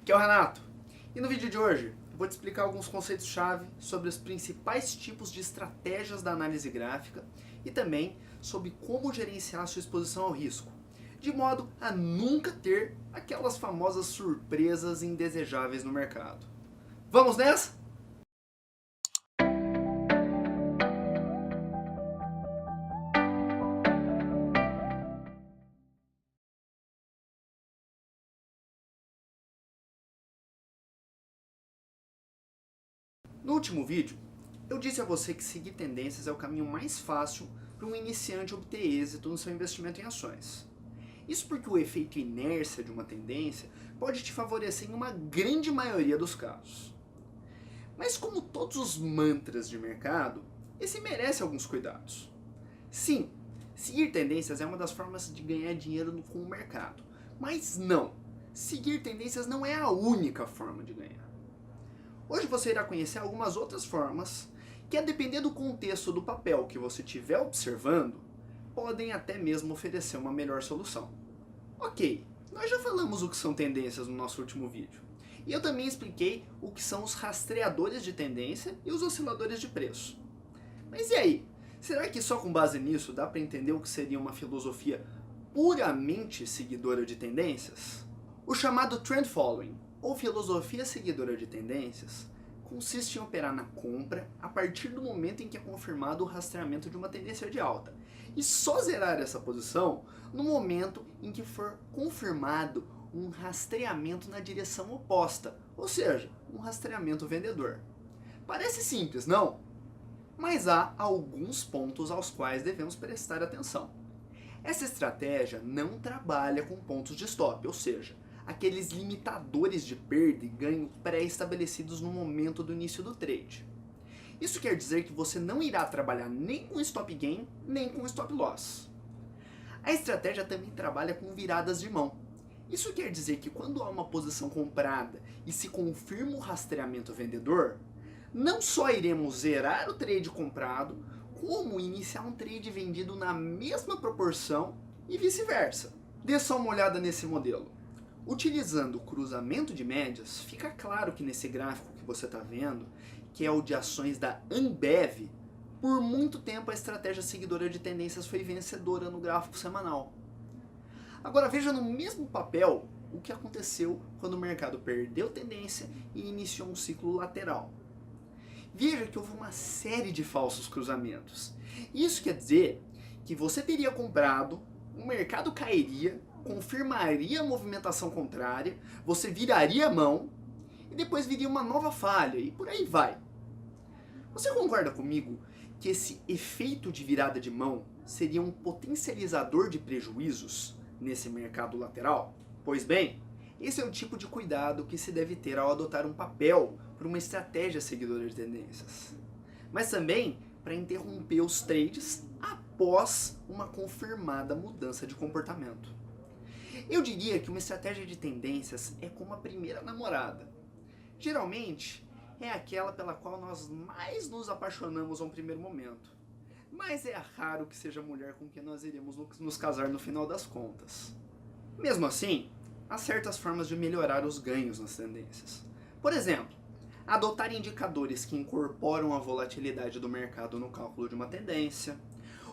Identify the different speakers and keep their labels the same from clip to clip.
Speaker 1: Aqui é o Renato, e no vídeo de hoje eu vou te explicar alguns conceitos-chave sobre os principais tipos de estratégias da análise gráfica e também sobre como gerenciar a sua exposição ao risco, de modo a nunca ter aquelas famosas surpresas indesejáveis no mercado. Vamos nessa? No último vídeo, eu disse a você que seguir tendências é o caminho mais fácil para um iniciante obter êxito no seu investimento em ações. Isso porque o efeito inércia de uma tendência pode te favorecer em uma grande maioria dos casos. Mas como todos os mantras de mercado, esse merece alguns cuidados. Sim, seguir tendências é uma das formas de ganhar dinheiro com o mercado, mas não, seguir tendências não é a única forma de ganhar. Hoje você irá conhecer algumas outras formas que, a depender do contexto do papel que você estiver observando, podem até mesmo oferecer uma melhor solução. Ok, nós já falamos o que são tendências no nosso último vídeo. E eu também expliquei o que são os rastreadores de tendência e os osciladores de preço. Mas e aí? Será que só com base nisso dá para entender o que seria uma filosofia puramente seguidora de tendências? O chamado trend following, ou filosofia seguidora de tendências, consiste em operar na compra a partir do momento em que é confirmado o rastreamento de uma tendência de alta, e só zerar essa posição no momento em que for confirmado um rastreamento na direção oposta, ou seja, um rastreamento vendedor. Parece simples, não? Mas há alguns pontos aos quais devemos prestar atenção. Essa estratégia não trabalha com pontos de stop, ou seja, aqueles limitadores de perda e ganho pré-estabelecidos no momento do início do trade. Isso quer dizer que você não irá trabalhar nem com stop gain, nem com stop loss. A estratégia também trabalha com viradas de mão. Isso quer dizer que quando há uma posição comprada e se confirma o rastreamento vendedor, não só iremos zerar o trade comprado, como iniciar um trade vendido na mesma proporção e vice-versa. Dê só uma olhada nesse modelo. Utilizando o cruzamento de médias, fica claro que nesse gráfico que você está vendo, que é o de ações da Ambev, por muito tempo a estratégia seguidora de tendências foi vencedora no gráfico semanal. Agora veja no mesmo papel o que aconteceu quando o mercado perdeu tendência e iniciou um ciclo lateral. Veja que houve uma série de falsos cruzamentos. Isso quer dizer que você teria comprado, o mercado cairia, confirmaria a movimentação contrária, você viraria a mão e depois viria uma nova falha e por aí vai. Você concorda comigo que esse efeito de virada de mão seria um potencializador de prejuízos nesse mercado lateral? Pois bem, esse é o tipo de cuidado que se deve ter ao adotar um papel para uma estratégia seguidora de tendências. Mas também para interromper os trades após uma confirmada mudança de comportamento. Eu diria que uma estratégia de tendências é como a primeira namorada. Geralmente, é aquela pela qual nós mais nos apaixonamos a um primeiro momento. Mas é raro que seja a mulher com quem nós iremos nos casar no final das contas. Mesmo assim, há certas formas de melhorar os ganhos nas tendências. Por exemplo, adotar indicadores que incorporam a volatilidade do mercado no cálculo de uma tendência,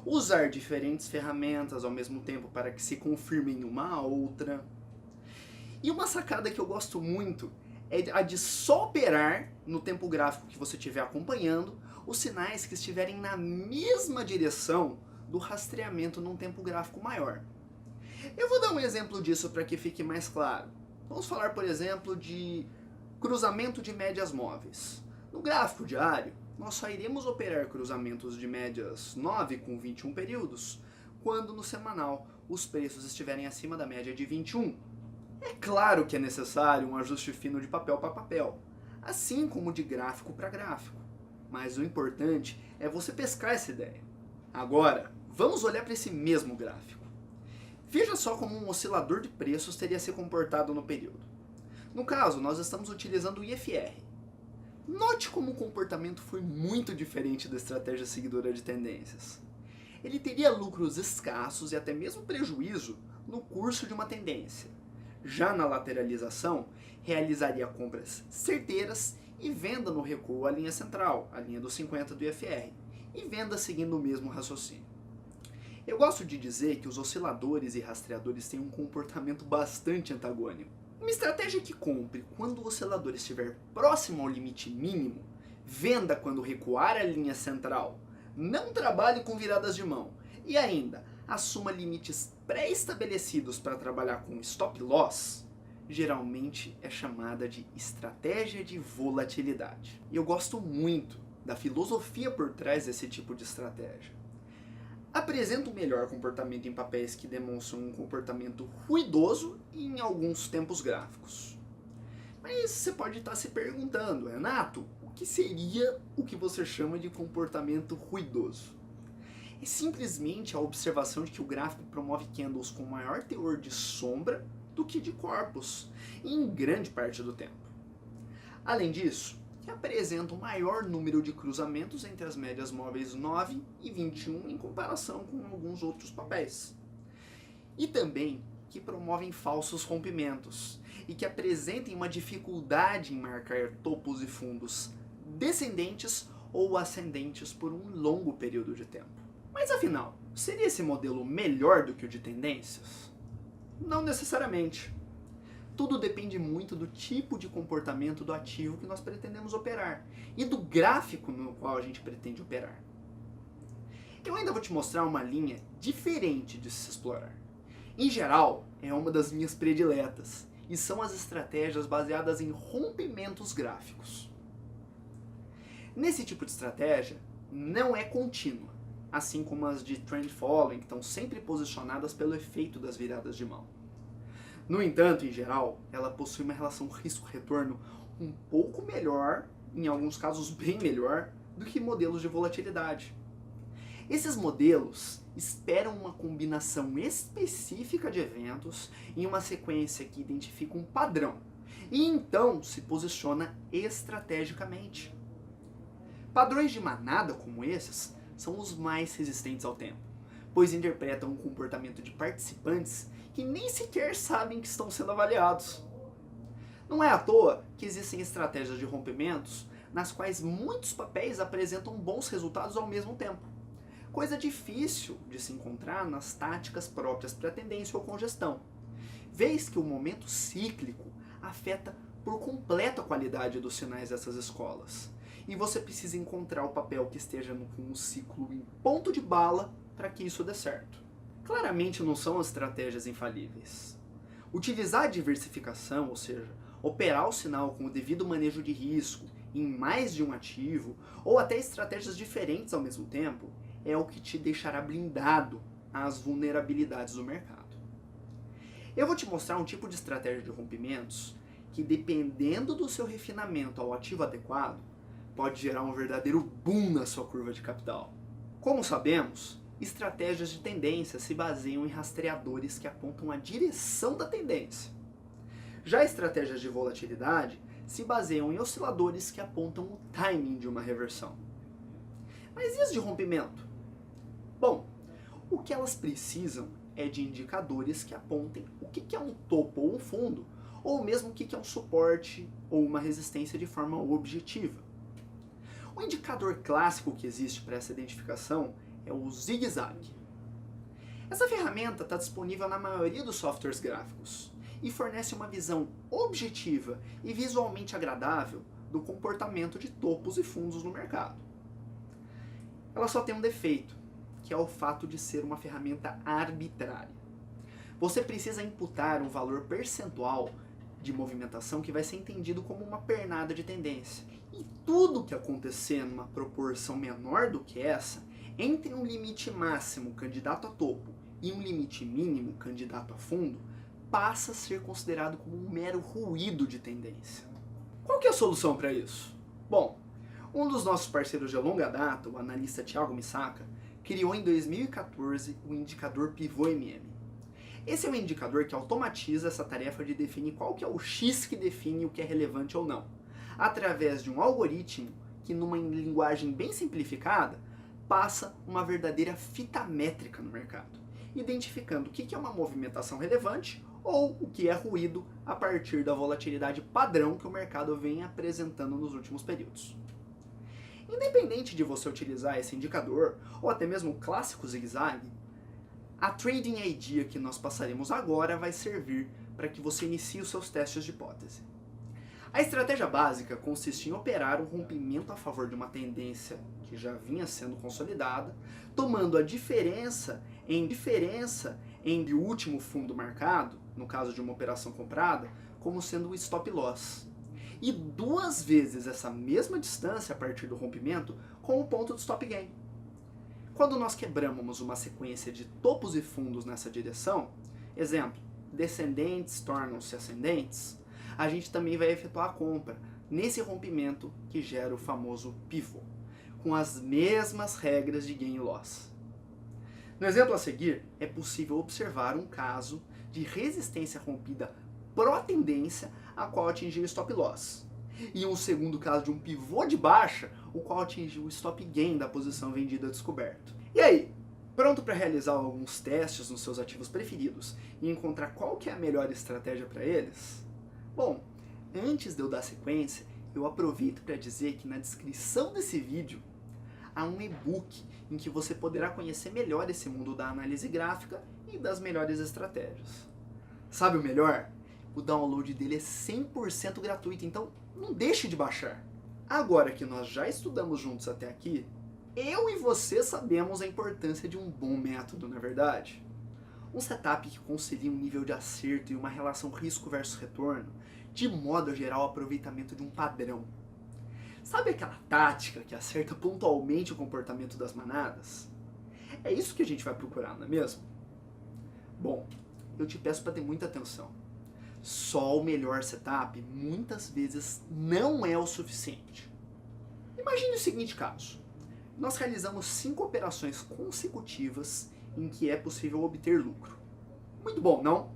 Speaker 1: usar diferentes ferramentas ao mesmo tempo para que se confirmem uma a outra. E uma sacada que eu gosto muito é a de só operar no tempo gráfico que você estiver acompanhando os sinais que estiverem na mesma direção do rastreamento num tempo gráfico maior. Eu vou dar um exemplo disso para que fique mais claro. Vamos falar, por exemplo, de cruzamento de médias móveis. No gráfico diário, nós só iremos operar cruzamentos de médias 9 com 21 períodos quando no semanal os preços estiverem acima da média de 21. É claro que é necessário um ajuste fino de papel para papel, assim como de gráfico para gráfico. Mas o importante é você pescar essa ideia. Agora, vamos olhar para esse mesmo gráfico. Veja só como um oscilador de preços teria se comportado no período. No caso, nós estamos utilizando o IFR. Note como o comportamento foi muito diferente da estratégia seguidora de tendências. Ele teria lucros escassos e até mesmo prejuízo no curso de uma tendência. Já na lateralização, realizaria compras certeiras e venda no recuo à linha central, a linha dos 50 do IFR, e venda seguindo o mesmo raciocínio. Eu gosto de dizer que os osciladores e rastreadores têm um comportamento bastante antagônico. Uma estratégia que compre quando o oscilador estiver próximo ao limite mínimo, venda quando recuar a linha central, não trabalhe com viradas de mão e ainda assuma limites pré-estabelecidos para trabalhar com stop loss, geralmente é chamada de estratégia de volatilidade. E eu gosto muito da filosofia por trás desse tipo de estratégia. Apresenta um melhor comportamento em papéis que demonstram um comportamento ruidoso e em alguns tempos gráficos. Mas você pode estar se perguntando, Renato, o que seria o que você chama de comportamento ruidoso? É simplesmente a observação de que o gráfico promove candles com maior teor de sombra do que de corpos, em grande parte do tempo. Além disso, que apresenta um maior número de cruzamentos entre as médias móveis 9 e 21 em comparação com alguns outros papéis. E também que promovem falsos rompimentos e que apresentem uma dificuldade em marcar topos e fundos descendentes ou ascendentes por um longo período de tempo. Mas afinal, seria esse modelo melhor do que o de tendências? Não necessariamente. Tudo depende muito do tipo de comportamento do ativo que nós pretendemos operar e do gráfico no qual a gente pretende operar. Eu ainda vou te mostrar uma linha diferente de se explorar. Em geral, é uma das minhas prediletas e são as estratégias baseadas em rompimentos gráficos. Nesse tipo de estratégia, não é contínua, assim como as de trend following, que estão sempre posicionadas pelo efeito das viradas de mão. No entanto, em geral, ela possui uma relação risco-retorno um pouco melhor, em alguns casos bem melhor, do que modelos de volatilidade. Esses modelos esperam uma combinação específica de eventos em uma sequência que identifica um padrão e então se posiciona estrategicamente. Padrões de manada como esses são os mais resistentes ao tempo, pois interpretam o comportamento de participantes que nem sequer sabem que estão sendo avaliados. Não é à toa que existem estratégias de rompimentos nas quais muitos papéis apresentam bons resultados ao mesmo tempo. Coisa difícil de se encontrar nas táticas próprias para tendência ou congestão, vez que o momento cíclico afeta por completo a qualidade dos sinais dessas escolas. E você precisa encontrar o papel que esteja com um ciclo em ponto de bala para que isso dê certo. Claramente não são estratégias infalíveis. Utilizar a diversificação, ou seja, operar o sinal com o devido manejo de risco em mais de um ativo, ou até estratégias diferentes ao mesmo tempo, é o que te deixará blindado às vulnerabilidades do mercado. Eu vou te mostrar um tipo de estratégia de rompimentos que, dependendo do seu refinamento ao ativo adequado, pode gerar um verdadeiro boom na sua curva de capital. Como sabemos, estratégias de tendência se baseiam em rastreadores que apontam a direção da tendência. Já estratégias de volatilidade se baseiam em osciladores que apontam o timing de uma reversão. Mas e as de rompimento? Bom, o que elas precisam é de indicadores que apontem o que é um topo ou um fundo, ou mesmo o que é um suporte ou uma resistência de forma objetiva. O indicador clássico que existe para essa identificação é o zigue-zague. Essa ferramenta está disponível na maioria dos softwares gráficos e fornece uma visão objetiva e visualmente agradável do comportamento de topos e fundos no mercado. Ela só tem um defeito, que é o fato de ser uma ferramenta arbitrária. Você precisa imputar um valor percentual de movimentação que vai ser entendido como uma pernada de tendência. E tudo que acontecer numa proporção menor do que essa, entre um limite máximo candidato a topo e um limite mínimo candidato a fundo, passa a ser considerado como um mero ruído de tendência. Qual que é a solução para isso? Bom, um dos nossos parceiros de longa data, o analista Thiago Misaka, criou em 2014 o indicador Pivô MM. Esse é um indicador que automatiza essa tarefa de definir qual que é o X que define o que é relevante ou não, através de um algoritmo que, numa linguagem bem simplificada, passa uma verdadeira fita métrica no mercado, identificando o que é uma movimentação relevante ou o que é ruído a partir da volatilidade padrão que o mercado vem apresentando nos últimos períodos. Independente de você utilizar esse indicador, ou até mesmo o clássico zigue-zague, a Trading Idea que nós passaremos agora vai servir para que você inicie os seus testes de hipótese. A estratégia básica consiste em operar um rompimento a favor de uma tendência que já vinha sendo consolidada, tomando a diferença entre o último fundo marcado, no caso de uma operação comprada, como sendo o stop loss. E 2 vezes essa mesma distância a partir do rompimento com o ponto de stop gain. Quando nós quebramos uma sequência de topos e fundos nessa direção, exemplo, descendentes tornam-se ascendentes, a gente também vai efetuar a compra nesse rompimento que gera o famoso pivô, com as mesmas regras de gain e loss. No exemplo a seguir, é possível observar um caso de resistência rompida pró-tendência, a qual atingiu o stop loss, e um segundo caso de um pivô de baixa, o qual atingiu o stop gain da posição vendida descoberto. E aí, pronto para realizar alguns testes nos seus ativos preferidos e encontrar qual que é a melhor estratégia para eles? Bom, antes de eu dar sequência, eu aproveito para dizer que na descrição desse vídeo há um e-book em que você poderá conhecer melhor esse mundo da análise gráfica e das melhores estratégias. Sabe o melhor? O download dele é 100% gratuito, então não deixe de baixar. Agora que nós já estudamos juntos até aqui, eu e você sabemos a importância de um bom método, não é verdade? Um setup que concilia um nível de acerto e uma relação risco versus retorno, de modo a gerar o aproveitamento de um padrão. Sabe aquela tática que acerta pontualmente o comportamento das manadas? É isso que a gente vai procurar, não é mesmo? Bom, eu te peço para ter muita atenção. Só o melhor setup muitas vezes não é o suficiente. Imagine o seguinte caso. Nós realizamos 5 operações consecutivas em que é possível obter lucro. Muito bom, não?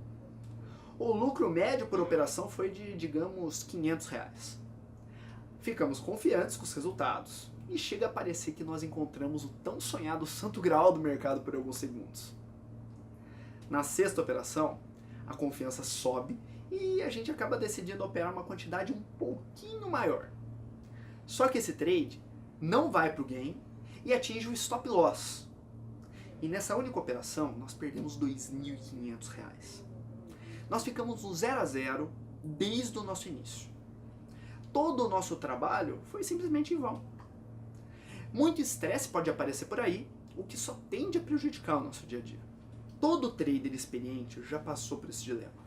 Speaker 1: O lucro médio por operação foi de, digamos, R$500. Ficamos confiantes com os resultados e chega a parecer que nós encontramos o tão sonhado santo graal do mercado por alguns segundos. Na 6ª operação, a confiança sobe e a gente acaba decidindo operar uma quantidade um pouquinho maior. Só que esse trade não vai para o gain e atinge o stop loss. E nessa única operação, nós perdemos R$2.500. Nós ficamos no 0 a 0 desde o nosso início. Todo o nosso trabalho foi simplesmente em vão. Muito estresse pode aparecer por aí, o que só tende a prejudicar o nosso dia a dia. Todo trader experiente já passou por esse dilema.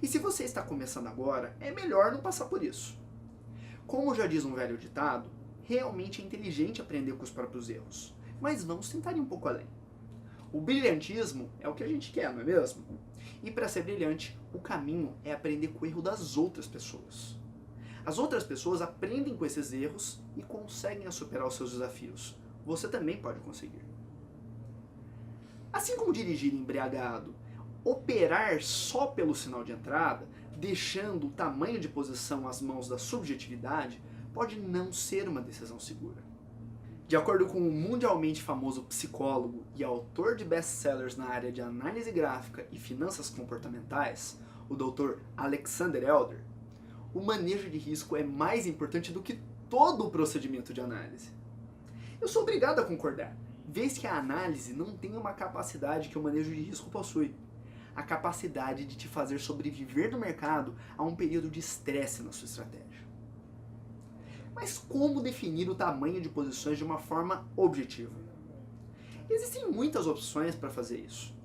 Speaker 1: E se você está começando agora, é melhor não passar por isso. Como já diz um velho ditado, realmente é inteligente aprender com os próprios erros, mas vamos tentar ir um pouco além. O brilhantismo é o que a gente quer, não é mesmo? E para ser brilhante, o caminho é aprender com o erro das outras pessoas. As outras pessoas aprendem com esses erros e conseguem superar os seus desafios. Você também pode conseguir. Assim como dirigir embriagado, operar só pelo sinal de entrada, deixando o tamanho de posição às mãos da subjetividade, pode não ser uma decisão segura. De acordo com o mundialmente famoso psicólogo e autor de best-sellers na área de análise gráfica e finanças comportamentais, o Dr. Alexander Elder, o manejo de risco é mais importante do que todo o procedimento de análise. Eu sou obrigado a concordar, vez que a análise não tem uma capacidade que o manejo de risco possui. A capacidade de te fazer sobreviver no mercado a um período de estresse na sua estratégia. Mas como definir o tamanho de posições de uma forma objetiva? Existem muitas opções para fazer isso.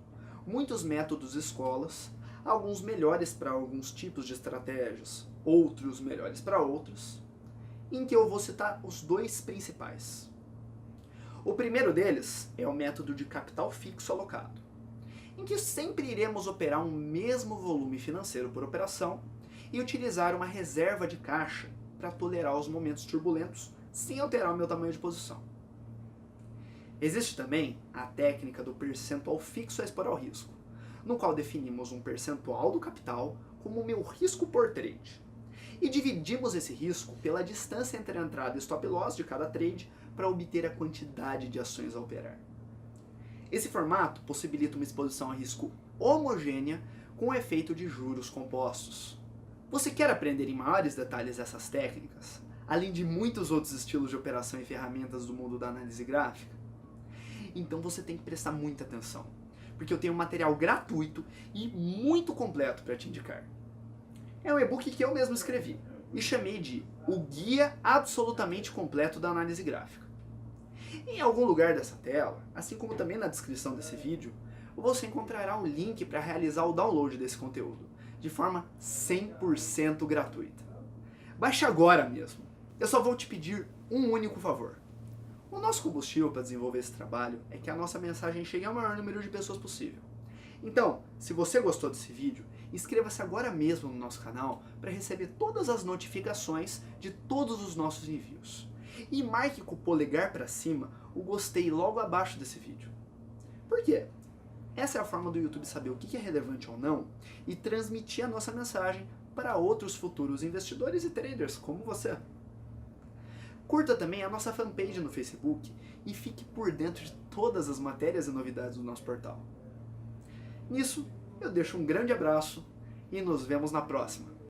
Speaker 1: Muitos métodos e escolas, alguns melhores para alguns tipos de estratégias, outros melhores para outros, em que eu vou citar os 2 principais. O primeiro deles é o método de capital fixo alocado, em que sempre iremos operar um mesmo volume financeiro por operação e utilizar uma reserva de caixa para tolerar os momentos turbulentos sem alterar o meu tamanho de posição. Existe também a técnica do percentual fixo a expor ao risco, no qual definimos um percentual do capital como o meu risco por trade, e dividimos esse risco pela distância entre a entrada e stop loss de cada trade para obter a quantidade de ações a operar. Esse formato possibilita uma exposição a risco homogênea com o efeito de juros compostos. Você quer aprender em maiores detalhes essas técnicas, além de muitos outros estilos de operação e ferramentas do mundo da análise gráfica? Então você tem que prestar muita atenção, porque eu tenho um material gratuito e muito completo para te indicar. É um e-book que eu mesmo escrevi e chamei de O Guia Absolutamente Completo da Análise Gráfica. Em algum lugar dessa tela, assim como também na descrição desse vídeo, você encontrará um link para realizar o download desse conteúdo, de forma 100% gratuita. Baixe agora mesmo. Eu só vou te pedir um único favor. O nosso combustível para desenvolver esse trabalho é que a nossa mensagem chegue ao maior número de pessoas possível. Então, se você gostou desse vídeo, inscreva-se agora mesmo no nosso canal para receber todas as notificações de todos os nossos envios. E marque com o polegar para cima o gostei logo abaixo desse vídeo. Por quê? Essa é a forma do YouTube saber o que é relevante ou não e transmitir a nossa mensagem para outros futuros investidores e traders como você. Curta também a nossa fanpage no Facebook e fique por dentro de todas as matérias e novidades do nosso portal. Nisso, eu deixo um grande abraço e nos vemos na próxima.